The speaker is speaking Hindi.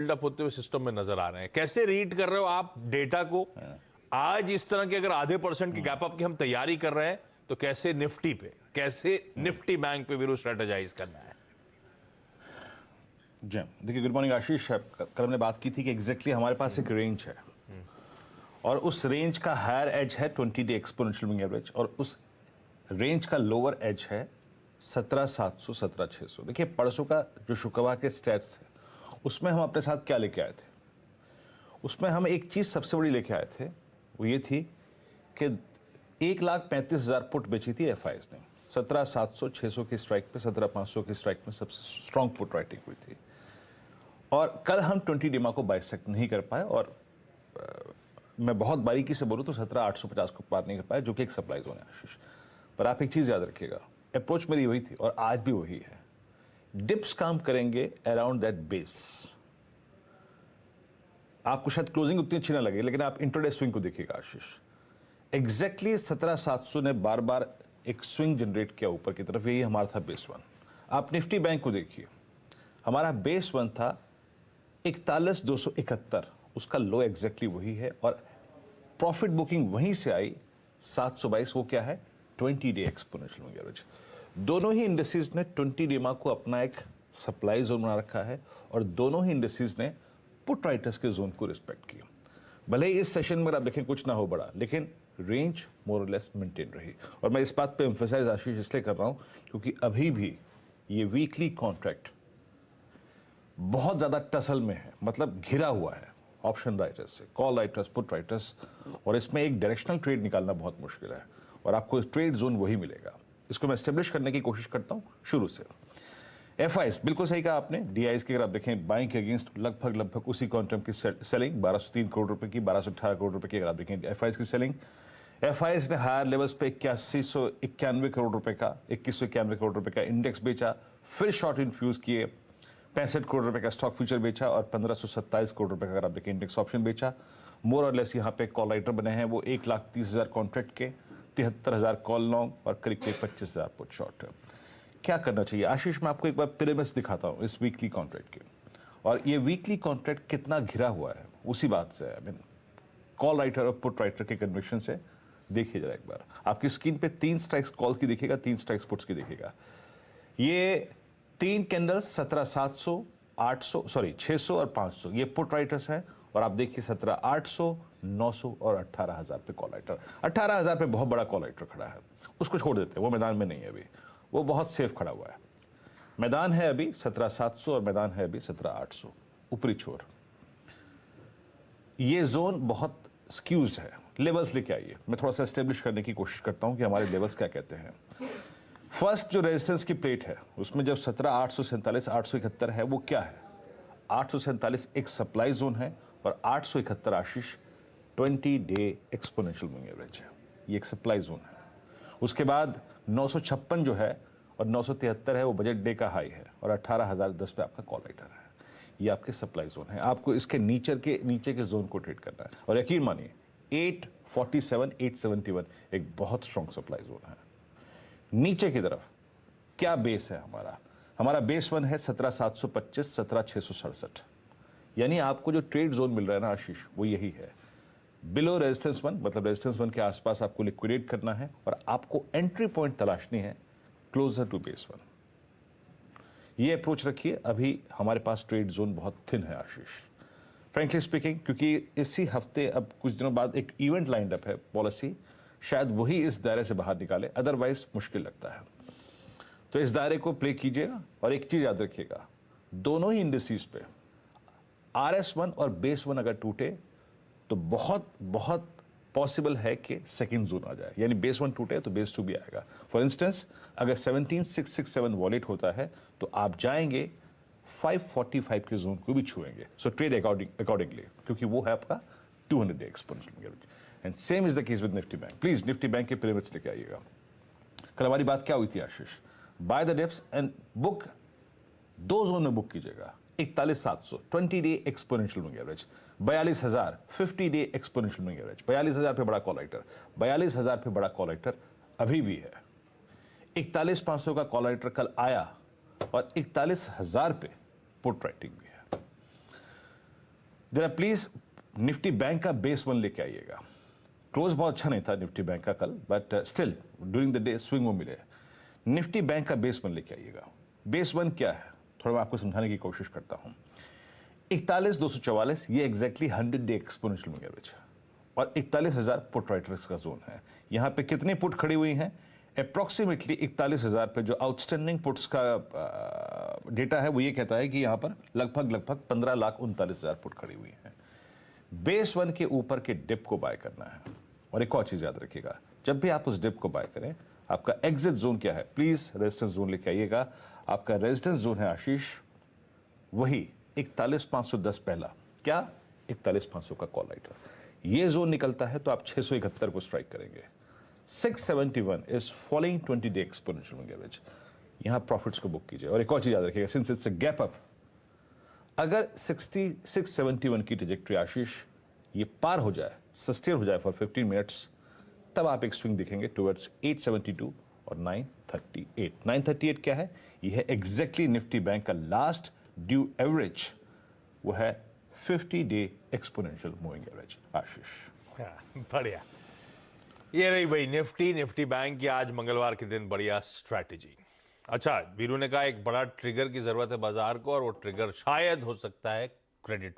बिल्डअप होते हुए सिस्टम में नजर आ रहे हैं। कैसे रीड कर रहे हो आप डेटा को? आज इस तरह के अगर आधे % की गैप अप की हम तैयारी कर रहे हैं तो कैसे निफ्टी पे, कैसे निफ्टी बैंक पे वीरू स्ट्रेटेजाइज करना है? जी देखिए, गुड मॉर्निंग आशीष। कल हमने बात की थी कि एग्जैक्टली हमारे पास एक रेंज है और उस रेंज का हायर एज है 20 डे एक्सपोनेंशियल मूविंग एवरेज और उस रेंज का लोअर एज है 17,700 17,600। देखिए, परसों का जो शुक्रवार के स्टैट्स है उसमें हम अपने साथ क्या लेके आए थे? उसमें हम एक चीज़ सबसे बड़ी लेके आए थे, वो ये थी कि 1,35,000 पुट बेची थी एफआईज ने। 17,700 600 की स्ट्राइक पे, 17,500 की स्ट्राइक में सबसे स्ट्रॉन्ग पुट राइटिंग हुई थी। और कल हम 20 डिमा को बाइसेक्ट नहीं कर पाए और मैं बहुत बारीकी से बोलूँ तो 17,850 को पार नहीं कर पाए, जो कि एक सप्लाई जोन है आशीष। पर आप एक चीज़ याद रखिएगा, अप्रोच मेरी वही थी और आज भी वही है। डिप्स काम करेंगे अराउंड दैट बेस। आपको शायद क्लोजिंग उतनी अच्छी ना लगे, लेकिन आप इंट्राडे स्विंग को देखिएगा आशीष। एग्जैक्टली 17,700 ने बार बार एक स्विंग जनरेट किया ऊपर की तरफ, यही हमारा था बेस वन। आप निफ्टी बैंक को देखिए, हमारा बेस वन था 41,271, उसका लो एग्जैक्टली वही है और प्रॉफिट बुकिंग वहीं से आई 722। वो क्या है? 20 डे एक्सपोनेंशियल मूविंग एवरेज। दोनों ही इंडस्ट्रीज ने 20 डेमा को अपना एक सप्लाई जोन बना रखा है और दोनों ही इंडस्ट्रीज ने पुट राइटर्स के जोन को रिस्पेक्ट किया। भले ही इस सेशन में आप देखें कुछ ना हो बड़ा, लेकिन रेंज मोर और लेस मेंटेन रही। और मैं इस बात पे एम्फसाइज आशीष इसलिए कर रहा हूं क्योंकि अभी भी ये वीकली कॉन्ट्रैक्ट बहुत ज़्यादा टसल में है, मतलब घिरा हुआ है ऑप्शन राइटर्स से, कॉल राइटर्स, पुट राइटर्स, और इसमें एक डायरेक्शनल ट्रेड निकालना बहुत मुश्किल है और आपको ट्रेड जोन वही मिलेगा। इसको मैं एस्टेब्लिश करने की कोशिश करता हूं शुरू से। एफआईएस, बिल्कुल सही कहा आपने। डीआईएस की अगर आप देखें, बाइंग के अगेंस्ट लगभग उसी क्वांटम की सेलिंग, 1203 करोड़ रुपए की, 1218 करोड़ रुपए की अगर आप देखें एफआईएस की सेलिंग। एफआईएस ने हायर लेवल्स पे 8191 करोड़ रुपए का, 2191 करोड़ रुपए का इंडेक्स बेचा, फिर शॉर्ट इन्फ्यूज किए, 65 करोड़ रुपए का स्टॉक फ्यूचर बेचा और 1527 करोड़ रुपए का अगर आप देखें इंडेक्स ऑप्शन बेचा। मोर और लेस यहाँ पे कॉल राइटर बने हैं वो 1,30,000 कॉन्ट्रैक्ट के, 73,000 कॉल लॉन्ग और करीब 25,000 पुट शॉर्ट। क्या करना चाहिए आशीष? मैं आपको एक बार पिरामिड्स दिखाता हूँ इस वीकली कॉन्ट्रैक्ट के, और ये वीकली कॉन्ट्रैक्ट कितना घिरा हुआ है उसी बात से, आई मीन कॉल राइटर और पुट राइटर के कन्विक्शन से। देखिए जरा एक बार, आपकी स्क्रीन पे 3 स्ट्राइक्स कॉल की दिखेगा, 3 स्ट्राइक्स पुट्स की दिखेगा। ये 3 कैंडल्स 17,700, 800, सॉरी 600 और 500 ये पुट राइटर्स हैं, और आप देखिए 17,800, 900 और 18,000 पे कॉल राइटर। 18,000 पे बहुत बड़ा कॉल राइटर खड़ा है, उसको छोड़ देते हैं, वो मैदान में नहीं है अभी, वो बहुत सेफ खड़ा हुआ है। मैदान है अभी 17,700 और मैदान है अभी 17,800 ऊपरी छोर। ये जोन बहुत स्क्यूज है। लेवल्स लेके आइए, मैं थोड़ा सा एस्टेब्लिश करने की कोशिश करता हूं कि हमारे लेवल्स क्या कहते हैं। फर्स्ट जो रेजिस्टेंस की प्लेट है उसमें जब 17,847 871 है, वो क्या है? 847 एक सप्लाई जोन है और 871 आशीष 20 डे एक्सपोनेंशियल मूविंग एवरेज है, ये एक सप्लाई जोन है। उसके बाद 956 जो है और 973 है वो बजट डे का हाई है और 18,010 पे आपका कॉल राइटर है, ये आपके सप्लाई जोन है। आपको इसके नीचे के जोन को ट्रेड करना है और यकीन मानिए 847 871 एक बहुत स्ट्रॉन्ग सप्लाई जोन है। नीचे की तरफ क्या बेस है हमारा बेस वन है 17,725 17,667, यानी आपको जो ट्रेड जोन मिल रहा है ना आशीष, वो यही है। बिलो रेजिस्टेंस वन, मतलब रेजिस्टेंस वन के आसपास आपको लिक्विडेट करना है और आपको एंट्री पॉइंट तलाशनी है क्लोजर टू बेस वन। ये अप्रोच रखिए। अभी हमारे पास ट्रेड जोन बहुत थिन है आशीष, फ्रेंकली स्पीकिंग, क्योंकि इसी हफ्ते अब कुछ दिनों बाद एक इवेंट लाइंड अप है पॉलिसी, शायद वही इस दायरे से बाहर निकाले, अदरवाइज मुश्किल लगता है। तो इस दायरे को प्ले कीजिएगा और एक चीज याद रखिएगा, दोनों ही इंडस्ट्रीज पे RS1 और बेस वन अगर टूटे तो बहुत बहुत पॉसिबल है कि सेकंड जोन आ जाए, यानी बेस वन टूटे तो बेस टू भी आएगा। फॉर इंस्टेंस अगर 17,667 वॉलेट होता है तो आप जाएंगे 545 के जोन को भी छुएंगे। सो ट्रेड अकॉर्डिंगली, क्योंकि वो है आपका 200 day exponential average. And same is the case with Nifty bank. Please Nifty bank के पिरामिड्स लेके आइएगा। कल हमारी बात क्या हुई थी Ashish? Buy the dips and book, 2 zone में बुक कीजिएगा। 41,700 20 day exponential moving average, 42,000 50 day exponential moving average, 42,000 पे बड़ा कॉल राइटर, 42,000 पे बड़ा कॉल राइटर अभी भी है। 41,500 का कॉल राइटर कल आया और 41,000 पे पुट राइटिंग भी है। जरा प्लीज निफ्टी बैंक का बेस 1 लेके आइएगा। क्लोज बहुत अच्छा नहीं था निफ्टी बैंक का कल, but still during the day swing वो मिले। निफ्टी बैंक का बेस 1 लेके आइएगा। बेस 1 क्या है, थोड़ा मैं आपको समझाने की कोशिश करता हूं। 41,244 ये exactly 100 day exponential moving average है और 41,000 पुट राइटर्स का जोन है। यहां पे कितनी पुट खड़ी हुई हैं? अप्रोक्सीमेटली 41,000 पे जो आउटस्टैंडिंग पुट्स का डेटा है वो ये कहता है कि यहां पर लगभग 15,39,000 पुट खड़ी हुई हैं। बेस 1 के ऊपर के डिप को बाय करना है। और एक और चीज याद रखिएगा, जब भी आप उस डिप को बाय करें, आपका एग्जिट जोन क्या है? प्लीज रेजिस्टेंस जोन लेके आइएगा। आपका रेजिस्टेंस जोन है आशीष वही 41,510 पहला, क्या 41,500 का कॉल राइटर। ये जोन निकलता है तो आप 671 को स्ट्राइक करेंगे। 671 is following 20 day exponential moving average. यहां प्रॉफिट्स को बुक कीजिए। और एक और चीज याद रखिएगा, since it's a gap up, अगर 671 की ट्रेजेक्टरी आशीष ये पार हो जाए, सस्टेन हो जाए फॉर 15 मिनट्स, तब आप एक स्विंग दिखेंगे टुवर्ड्स 872 और 938। 938 क्या है? ये है एग्जैक्टली निफ्टी बैंक का लास्ट ड्यू एवरेज, वो है 50 डे एक्सपोनेंशियल मूविंग एवरेज। आशीष बढ़िया। ये रही भाई निफ्टी बैंक की आज मंगलवार के दिन बढ़िया स्ट्रैटेजी। अच्छा, वीरू ने कहा एक बड़ा ट्रिगर की जरूरत है बाजार को, और वो ट्रिगर शायद हो सकता है क्रेडिट